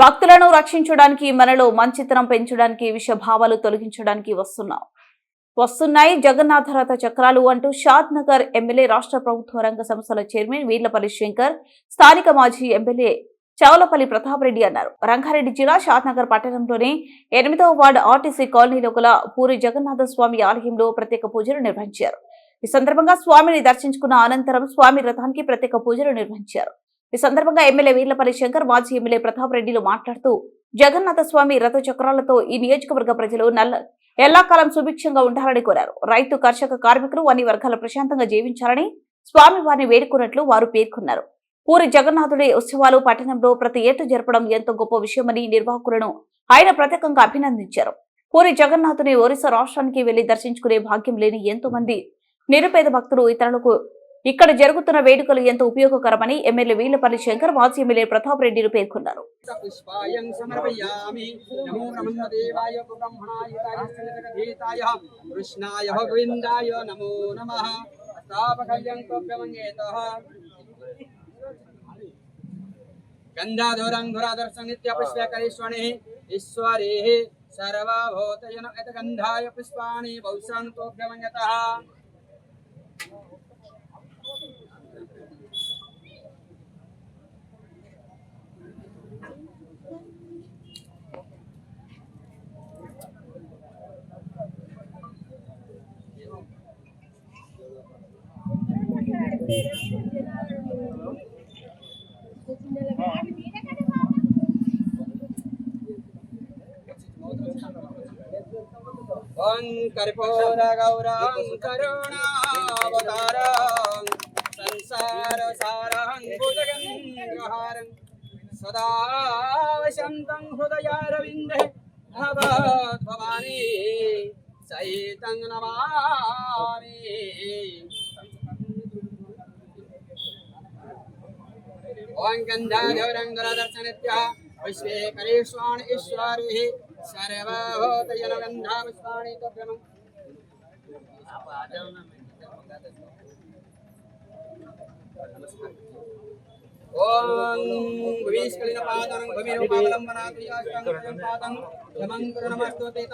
భక్తులను రక్షించడానికి, మనలో మంచితనం పెంచడానికి, విషభావాలు తొలగించడానికి వస్తున్నాయి జగన్నాథ రథ చక్రాలు అంటూ షాద్ నగర్ ఎమ్మెల్యే, రాష్ట్ర ప్రభుత్వ రంగ సంస్థల చైర్మన్ వీర్లపల్లి శంకర్, స్థానిక మాజీ ఎమ్మెల్యే చౌలపల్లి ప్రతాప్ రెడ్డి అన్నారు. రంగారెడ్డి జిల్లా షాద్ నగర్ పట్టణంలోని 8వ వార్డు ఆర్టీసీ కాలనీలో గల పూరి జగన్నాథ స్వామి ఆలయంలో ప్రత్యేక పూజలు నిర్వహించారు. ఈ సందర్భంగా స్వామిని దర్శించుకున్న అనంతరం స్వామి రథానికి ప్రత్యేక పూజలు నిర్వహించారు. ఈ సందర్భంగా ఎమ్మెల్యే వీర్లపల్లి శంకర్, మాజీ ఎమ్మెల్యే ప్రతాప్ రెడ్డిలు మాట్లాడుతూ జగన్నాథ స్వామి రథ చక్రాలతో ఈ నియోజకవర్గ ప్రజలు ఎల్లాకాలం సుభిక్షంగా ఉండాలని కోరారు. రైతు, కర్షక, కార్మికులు అన్ని వర్గాలు ప్రశాంతంగా జీవించాలని స్వామి వారిని వేడుకున్నట్లు వారు పేర్కొన్నారు. పూరి జగన్నాథుడి ఉత్సవాలు పట్టణంలో ప్రతి ఏటా జరపడం ఎంతో గొప్ప విషయమని నిర్వాహకులను ఆయన ప్రత్యేకంగా అభినందించారు. పూరి జగన్నాథుని ఒరిస్సా రాష్ట్రానికి వెళ్లి దర్శించుకునే భాగ్యం లేని ఎంతో మంది నిరుపేద భక్తులు ఇతరులకు ఇక్కడ జరుగుతున్న వేడుకలు ఎంతో ఉపయోగకరమని ఎమ్మెల్యే వీర్లపల్లి శంకర్, మాజీ ఎమ్మెల్యే ప్రతాప్ రెడ్డిలు పేర్కొన్నారు. कर्पूर गौरं करुणावतारं संसार सारं भुजगेन्द्रहारं सदा वसन्तं हृदयारविन्दे भवद्भवानी सहितं नमामि। ओं गन्धाधवरङ्गरदर्शनित्या विश्वे करेष्वाण ईश्वरिः सर्वभूतजनगन्धा पुष्पाणि तोभ्यमं। ओं भुविस्खलिनपादनं भूमिरूपावलम्बनात् याष्टाङ्गं पादं नमं गुरुनमस्तुते।